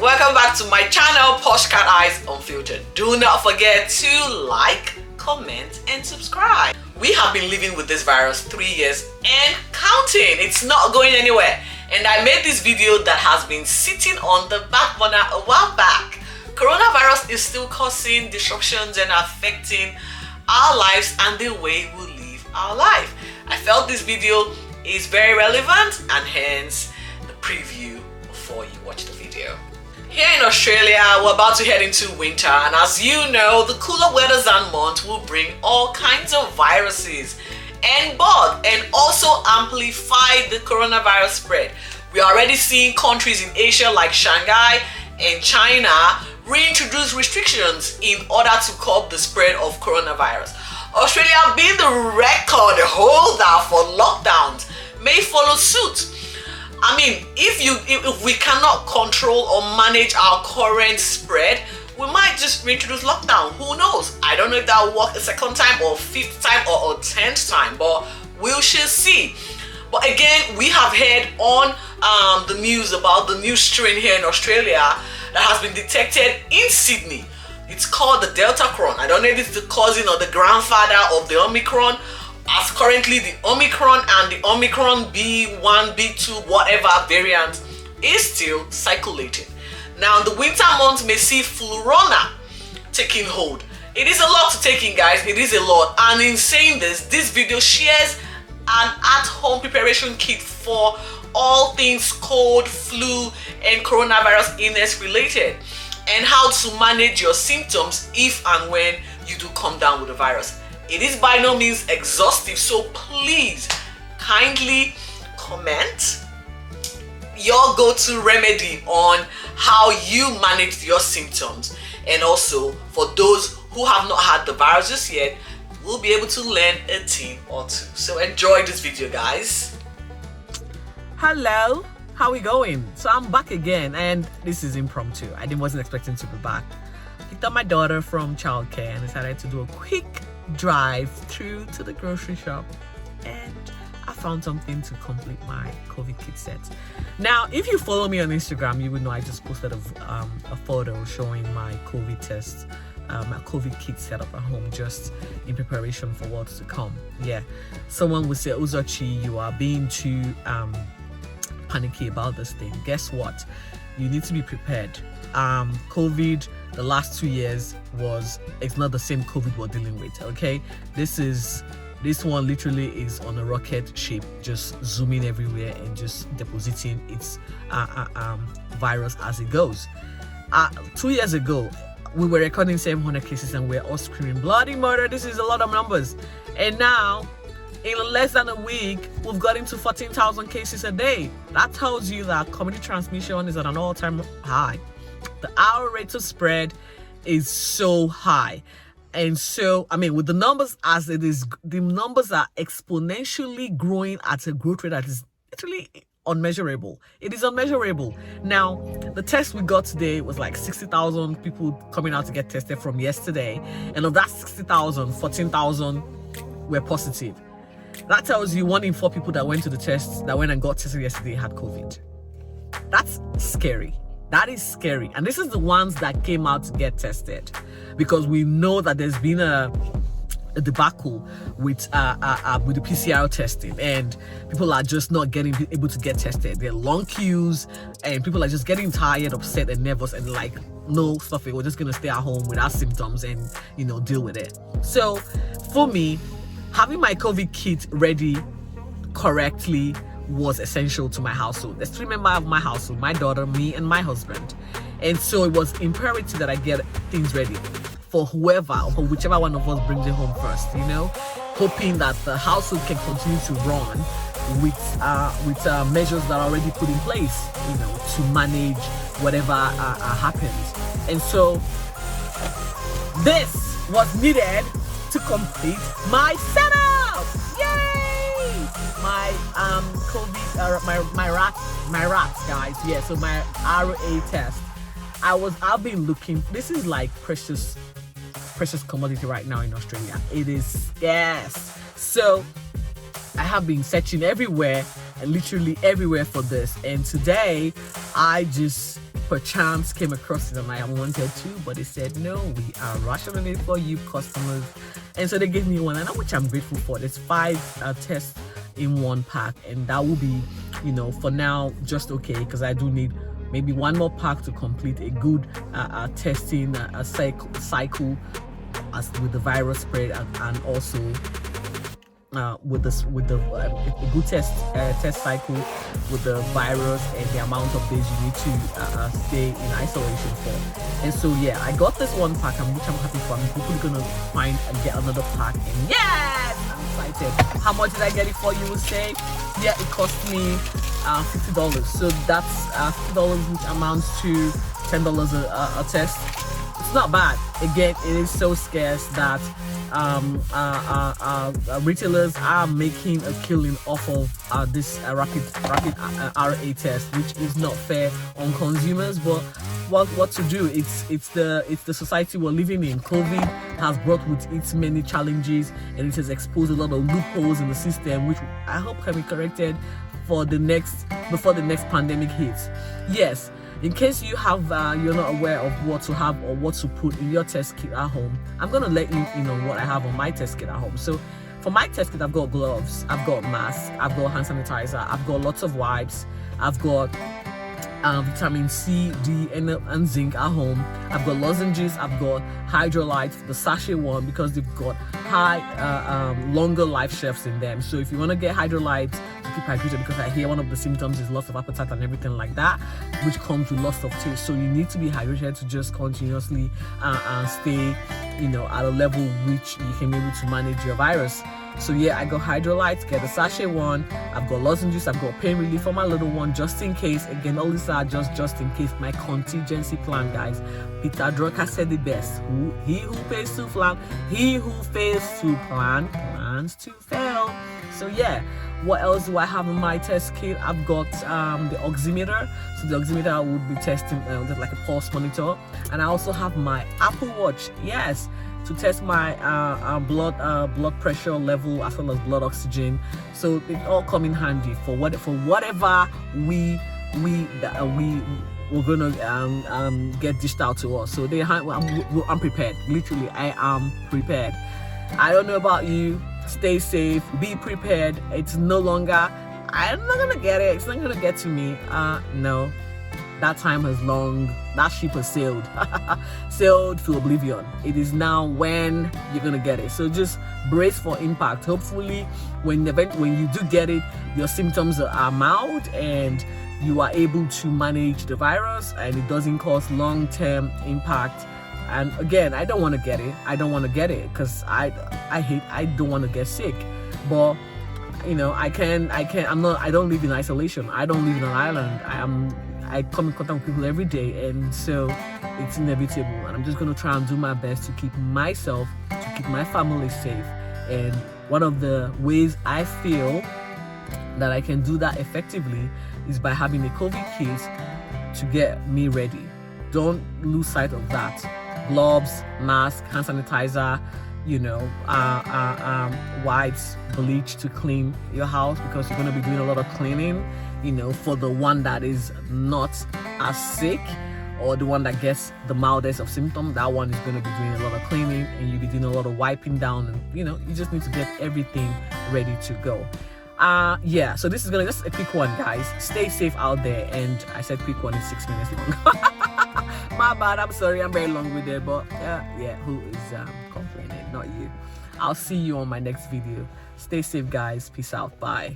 welcome back to my channel, Posh Cat Eyes Unfiltered. Do not forget to like, comment and subscribe. We have been living with this virus 3 years and counting. It's not going anywhere, and I made this video that has been sitting on the back burner a while back. Coronavirus is still causing disruptions and affecting our lives and the way we live our life. I felt this video is very relevant, and hence the preview before you watch the video. Here in Australia, we're about to head into winter, and as you know, the cooler weathers and months will bring all kinds of viruses and bugs and also amplify the coronavirus spread. We are already seeing countries in Asia like Shanghai and China reintroduce restrictions in order to curb the spread of coronavirus. Australia, being the record holder for lockdowns, may follow suit. I mean, if we cannot control or manage our current spread, we might just reintroduce lockdown. Who knows? I don't know if that will work a second time or fifth time or 10th time, but we shall see. But again, we have heard on the news about the new strain here in Australia that has been detected in Sydney. It's called the Delta Cron. I don't know if it's the cousin or the grandfather of the Omicron, as currently the Omicron and the Omicron B1, B2, whatever variant is still circulating. Now, the winter months may see flurona taking hold. It is a lot to take in, guys. It is a lot. And in saying this video shares an at-home preparation kit for all things cold, flu, and coronavirus illness related, and how to manage your symptoms if and when you do come down with the virus. It is by no means exhaustive, so please kindly comment your go-to remedy on how you manage your symptoms. And also, for those who have not had the virus just yet, we'll be able to learn a thing or two. So enjoy this video, guys. Hello, how we going? So I'm back again, and this is impromptu. I wasn't expecting to be back. Picked up my daughter from childcare and decided to do a quick drive through to the grocery shop, and I found something to complete my COVID kit set. Now, if you follow me on Instagram, you would know I just posted a photo showing my COVID test, my COVID kit set up at home, just in preparation for what's to come. Yeah, someone would say, Uzochi, you are being too panicky about this thing. Guess what? You need to be prepared. COVID, the last 2 years, it's not the same COVID we're dealing with. Okay, this one literally is on a rocket ship, just zooming everywhere and just depositing its virus as it goes. 2 years ago, we were recording 700 cases and we're all screaming bloody murder, this is a lot of numbers. And now, in less than a week, we've got into 14,000 cases a day. That tells you that community transmission is at an all-time high. The hour rate of spread is so high. And so, I mean, with the numbers as it is, the numbers are exponentially growing at a growth rate that is literally unmeasurable. It is unmeasurable. Now, the test we got today was like 60,000 people coming out to get tested from yesterday. And of that 60,000, 14,000 were positive. That tells you 1 in 4 people that went to the test, that went and got tested yesterday, had COVID. That's scary. That is scary. And this is the ones that came out to get tested, because we know that there's been a debacle with the PCR testing, and people are just not able to get tested. There are long queues, and people are just getting tired, upset, and nervous, and like, no, stuff it. We're just gonna stay at home without symptoms and deal with it. So for me, having my COVID kit ready correctly was essential to my household. There's 3 members of my household: my daughter, me, and my husband. And so it was imperative that I get things ready for whoever or whichever one of us brings it home first, hoping that the household can continue to run with measures that are already put in place, to manage whatever happens. And so this was needed to complete my setup. Yay! My COVID, my rats, guys. Yeah, so my RA test. I've been looking. This is like precious commodity right now in Australia. It is, yes. So I have been searching everywhere, and literally everywhere, for this. And today I just perchance came across it and I wanted to, but they said no, we are rationing it for you customers, and so they gave me one, and which I'm grateful for. There's 5 tests in one pack, and that will be, for now just okay, because I do need maybe one more pack to complete a good testing cycle as with the virus spread, and also with a good test cycle with the virus and the amount of days you need to stay in isolation for. And so yeah, I got this one pack, which I'm happy for. I'm hopefully gonna find and get another pack, and yes, I'm excited. How much did I get it for, you will say? Yeah, it cost me $50. So that's $50, which amounts to $10 a test. It's not bad. Again, it is so scarce that retailers are making a killing off of this rapid RA test, which is not fair on consumers. But what to do? It's the society we're living in. COVID has brought with it many challenges, and it has exposed a lot of loopholes in the system, which I hope can be corrected before the next pandemic hits. Yes. In case you have you're not aware of what to have or what to put in your test kit at home, I'm gonna let you know what I have on my test kit at home. So for my test kit, I've got gloves, I've got masks, I've got hand sanitizer, I've got lots of wipes, I've got vitamin C, D, and zinc at home. I've got lozenges, I've got hydrolyte, the sachet one, because they've got longer life shelves in them. So if you want to get hydrolyte to keep hydrated, because I hear one of the symptoms is loss of appetite and everything like that, which comes with loss of taste. So you need to be hydrated to just continuously stay, at a level which you can be able to manage your virus. So yeah, I got hydrolyte, get the sachet one. I've got lozenges, I've got pain relief for my little one, just in case. Again, all these are just in case, my contingency plan, guys. Peter Drucker said it best: he who pays to plan, he who fails to plan, plans to fail. So yeah, what else do I have in my test kit? I've got the oximeter. So the oximeter would be testing just like a pulse monitor, and I also have my Apple Watch. Yes, to test my blood pressure level as well as blood oxygen. So they all come in handy for whatever we're gonna get dished out to us. So I'm prepared. Literally, I am prepared. I don't know about you. Stay safe. Be prepared. It's no longer. I'm not gonna get it. It's not gonna get to me. No. That time has that ship has sailed to oblivion. It is now when you're gonna get it. So just brace for impact. Hopefully when you do get it, your symptoms are mild and you are able to manage the virus and it doesn't cause long-term impact. And again, I don't want to get it because I don't want to get sick. But I don't live in isolation. I don't live in an island. I come in contact with people every day, and so it's inevitable. And I'm just going to try and do my best to keep myself, to keep my family safe. And one of the ways I feel that I can do that effectively is by having a COVID kit to get me ready. Don't lose sight of that. Gloves, mask, hand sanitizer, wipes, bleach to clean your house, because you're going to be doing a lot of cleaning. For the one that is not as sick or the one that gets the mildest of symptoms, that one is going to be doing a lot of cleaning and you'll be doing a lot of wiping down, and you just need to get everything ready to go. Yeah, so this is just a quick one, guys. Stay safe out there. And I said quick one is 6 minutes long. My bad, I'm sorry, I'm very long with it, but yeah, who is complaining? Not you. I'll see you on my next video. Stay safe, guys. Peace out. Bye.